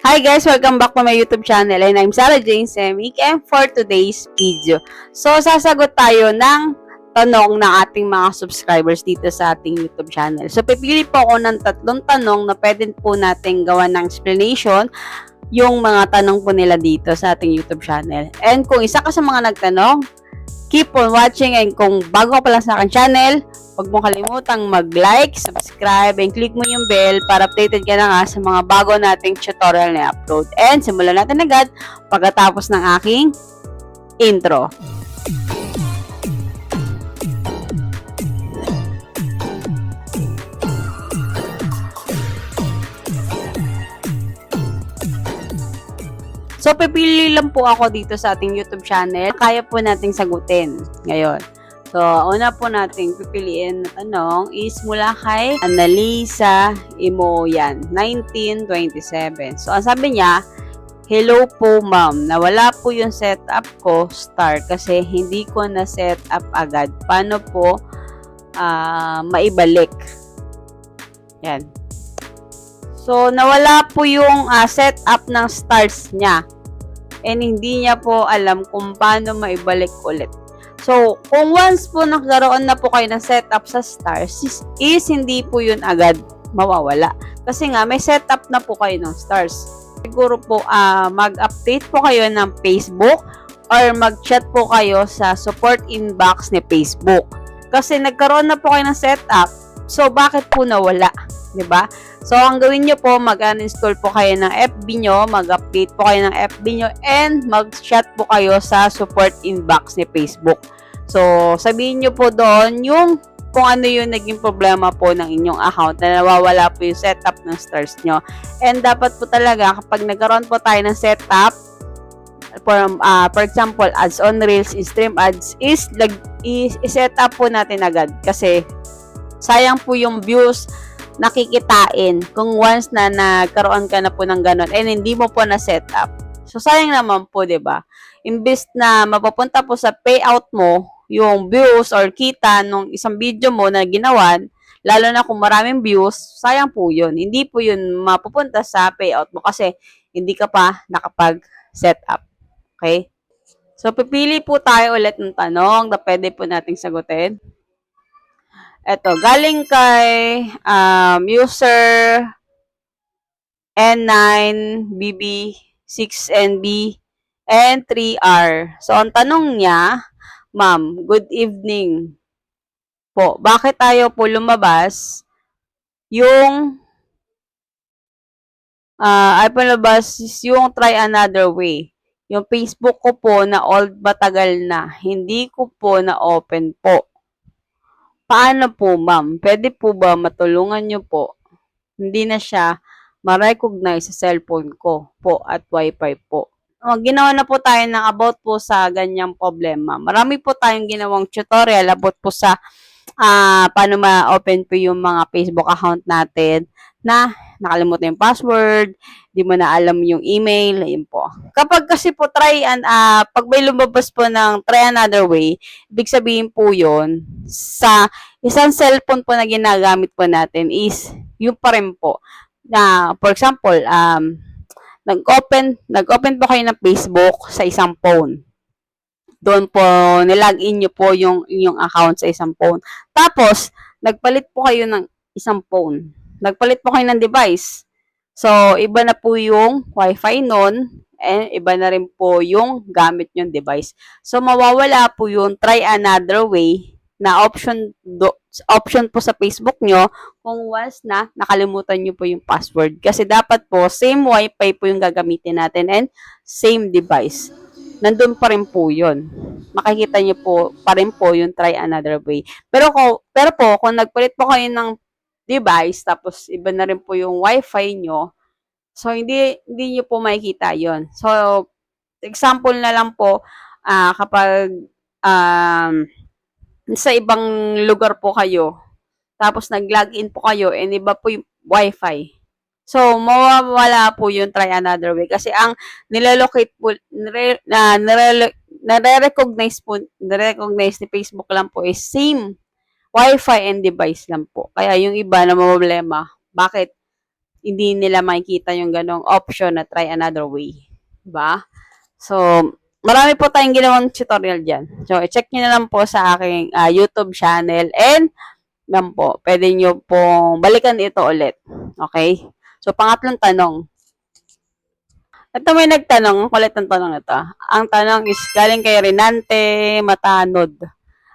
Hi guys! Welcome back to my YouTube channel and I'm Sarah Jane Semik and for today's video. So, sasagot tayo ng tanong ng ating mga subscribers dito sa ating YouTube channel. So, pipili po ako ng tatlong tanong na pwede po natin gawa ng explanation yung mga tanong po nila dito sa ating YouTube channel. And kung isa ka sa mga nagtanong, keep on watching, and kung bago ka pa lang sa aking channel, huwag mong kalimutang mag-like, subscribe, and click mo yung bell para updated ka na nga sa mga bago nating tutorial na upload. And simulan natin agad pagkatapos ng aking intro. So, pipili lang po ako dito sa ating YouTube channel. Kaya po nating sagutin ngayon. So, una po nating pipiliin na tanong is mula kay Annalisa Imoyan, 1927. So, ang sabi niya, hello po ma'am, nawala po yung setup ko, star, kasi hindi ko na setup agad. Paano po maibalik? Yan. So, nawala po yung setup ng stars niya. And hindi niya po alam kung paano maibalik ulit. So, kung once po nagkaroon na po kayo ng setup sa stars, is hindi po yun agad mawawala. Kasi nga, may setup na po kayo ng stars. Siguro po, mag-update po kayo ng Facebook or mag-chat po kayo sa support inbox ni Facebook. Kasi nagkaroon na po kayo ng setup, so bakit po nawala? Diba? So, ang gawin nyo po, mag-uninstall po kayo ng FB nyo, mag-update po kayo ng FB nyo, and mag-chat po kayo sa support inbox ni Facebook. So, sabihin nyo po doon yung kung ano yung naging problema po ng inyong account na nawawala po yung setup ng stars nyo. And dapat po talaga, kapag nagkaroon po tayo ng setup, for example, ads on Reels, stream ads, is-set up po natin agad. Kasi, sayang po yung views nakikitain kung once na nagkaroon ka na po ng ganun and hindi mo po na set up. So, sayang naman po, diba? Imbes na mapapunta po sa payout mo, yung views or kita nung isang video mo na ginawan, lalo na kung maraming views, sayang po yun. Hindi po yun mapupunta sa payout mo kasi hindi ka pa nakapag-set up. Okay? So, pipili po tayo ulit ng tanong na pwede po nating sagutin. Ito, galing kay user N9BB6NB and 3R. So, ang tanong niya, ma'am, good evening po. Bakit tayo po lumabas yung yung try another way? Yung Facebook ko po na old matagal na. Hindi ko po na open po. Paano po, ma'am? Pwede po ba matulungan nyo po? Hindi na siya ma-recognize sa cellphone ko po at wifi po. Ginawa na po tayo ng about po sa ganyang problema. Marami po tayong ginawang tutorial about po sa paano ma-open po yung mga Facebook account natin na nakalimutan yung password, di mo na alam yung email, yun po. Kapag kasi po pag may lumabas po ng try another way, ibig sabihin po yun, sa isang cellphone po na ginagamit po natin is, yung pa rin po. Na, for example, nag-open po kayo ng Facebook sa isang phone. Doon po, nilagin nyo po yung inyong account sa isang phone. Tapos, nagpalit po kayo ng isang phone. Nagpalit po kayo ng device. So, iba na po yung wifi nun, and iba na rin po yung gamit yung device. So, mawawala po yung try another way na option po sa Facebook nyo kung once na nakalimutan nyo po yung password. Kasi dapat po, same wifi po yung gagamitin natin and same device. Nandun pa rin po yun. Makikita nyo po pa rin po yung try another way. Pero po, kung nagpalit po kayo ng device, tapos iba na rin po yung wifi nyo, so hindi nyo po makikita yon. So, example na lang po, kapag sa ibang lugar po kayo, tapos nag-login po kayo, and iba po yung wifi. So, mawawala po yung try another way. Kasi ang nilolocate po, nare-recognize ni Facebook lang po is same Wi-Fi and device lang po. Kaya yung iba na problema, bakit hindi nila makikita yung ganong option na try another way. Diba? So, marami po tayong ginawang tutorial dyan. So, i-check nyo na lang po sa aking YouTube channel and yan po, pwede nyo pong balikan ito ulit. Okay? So, pangatlong tanong. Ito may nagtanong, ang kulit ng tanong ito. Ang tanong is galing kay Renante Matanod.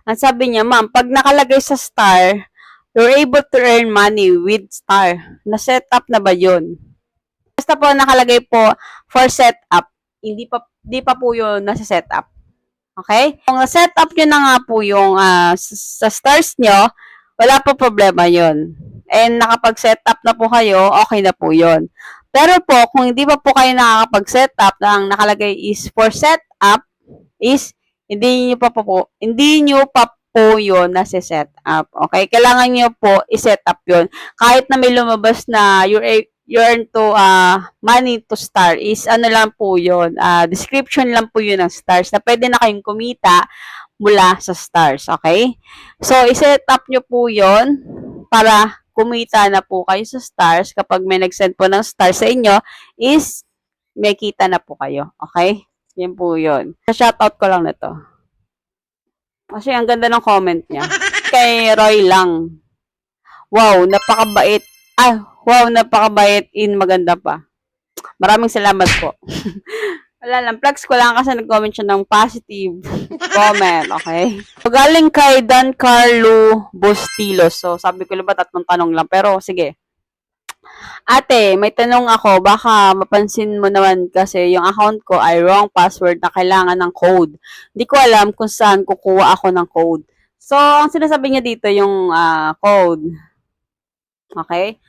Ang sabi niya, ma'am, pag nakalagay sa star, you're able to earn money with star. Na-setup na ba yun? Basta po nakalagay po for setup. Di pa po yun nasa-setup. Okay? Kung na-setup nyo na nga po yung sa stars nyo, wala po problema yun. And nakapag-setup na po kayo, okay na po yun. Pero po, kung hindi pa po kayo nakakapag-setup na ang nakalagay is for setup, is hindi nyo pa po yun nasa-setup. Okay? Kailangan nyo po i-setup yun. Kahit na may lumabas na you earn to money to star is ano lang po yun, description lang po yun ng stars na pwede na kayong kumita mula sa stars, okay? So, i-set up nyo po yun para kumita na po kayo sa stars. Kapag may nag-send po ng stars sa inyo, is may kita na po kayo, okay? Yan po yun. Shoutout ko lang na to. Kasi ang ganda ng comment niya. Kay Roy lang. Wow, napakabait. Wow, napakabait in maganda pa. Maraming salamat po. Wala lang, plugs ko lang kasi nag-comment siya ng positive comment, okay? So, galing kay Dan Carlo Bustilos. So, sabi ko ba 3 tanong lang, pero sige. Ate, may tanong ako, baka mapansin mo naman kasi yung account ko ay wrong password na kailangan ng code. Hindi ko alam kung saan kukuha ako ng code. So, ang sinasabi niya dito yung code. Okay?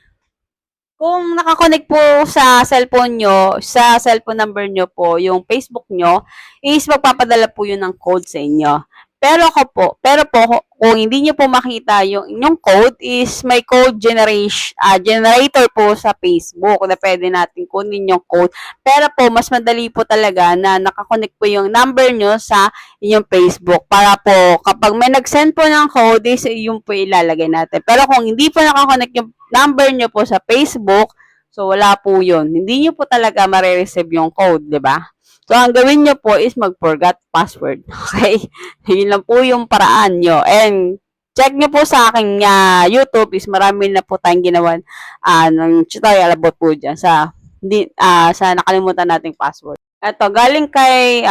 Kung nakakonect po sa cellphone nyo, sa cellphone number nyo po, yung Facebook nyo, is magpapadala po yun ng code sa inyo. Pero kung hindi nyo po makita yung inyong code, is may code generator po sa Facebook na pwede natin kunin yung code. Pero po, mas madali po talaga na nakakonect po yung number nyo sa inyong Facebook. Para po, kapag may nag-send po ng code, is yung po ilalagay natin. Pero kung hindi po nakakonect yung number nyo po sa Facebook, so wala po yun. Hindi nyo po talaga marireceive yung code, di ba? So, ang gawin nyo po is mag-forgot password. Okay? Yun lang po yung paraan nyo. And, check nyo po sa aking YouTube is marami na po tayong ginawan ng tutorial about po dyan sa nakalimutan nating password. Ito, galing kay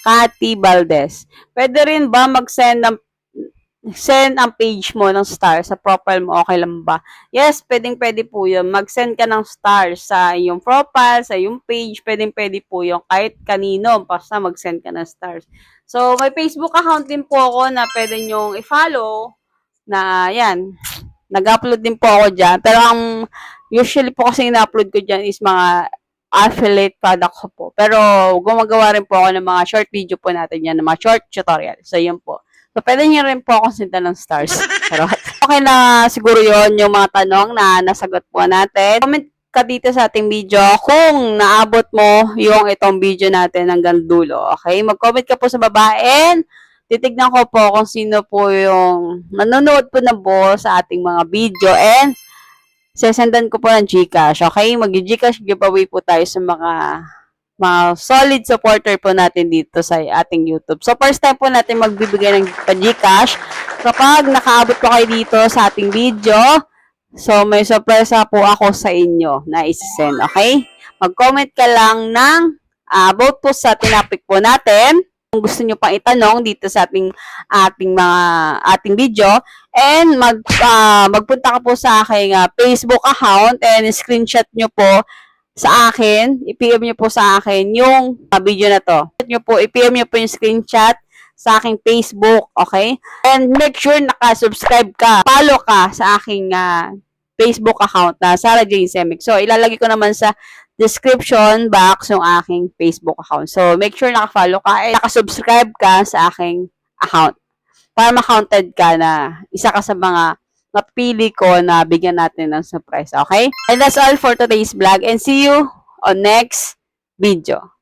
Cathy Valdez. Pwede rin ba mag-send ang page mo ng star sa profile mo, okay lang ba? Yes, pwede po yun. Mag-send ka ng star sa iyong profile, sa iyong page, pwede po yun. Kahit kanino, basta mag-send ka ng stars. So, may Facebook account din po ako na pwede nyong i-follow na yan. Nag-upload din po ako dyan. Pero ang usually po kasi ina-upload ko dyan is mga affiliate product ko po. Pero gumagawa rin po ako ng mga short video po natin yan, ng mga short tutorial. So, yun po. So, pwede nyo rin po akong sinta ng stars. Okay na siguro yon yung mga tanong na nasagot po natin. Comment ka dito sa ating video kung naabot mo yung itong video natin hanggang dulo. Okay? Mag-comment ka po sa baba and titignan ko po kung sino po yung nanonood po na po sa ating mga video and sesendan ko po ng GCash. Okay? Mag-GCash giveaway po tayo sa mga solid supporter po natin dito sa ating YouTube. So, first time po natin magbibigay ng GCash. Kapag nakaabot po kayo dito sa ating video, so may sorpresa po ako sa inyo na isi-send, okay? Mag-comment ka lang ng about po sa tinapik po natin. Kung gusto nyo pang itanong dito sa ating video, and magpunta ka po sa aking Facebook account and screenshot nyo po sa akin, i-PM nyo po sa akin yung video na to. I-PM nyo po yung screenshot sa aking Facebook, okay? And make sure naka-subscribe ka, follow ka sa aking Facebook account na Sarah Jane Semic. So, ilalagay ko naman sa description box yung aking Facebook account. So, make sure naka-follow ka and naka-subscribe ka sa aking account para ma-counted ka na isa ka sa mga napili ko na bigyan natin ng surprise, okay? And that's all for today's vlog and see you on next video.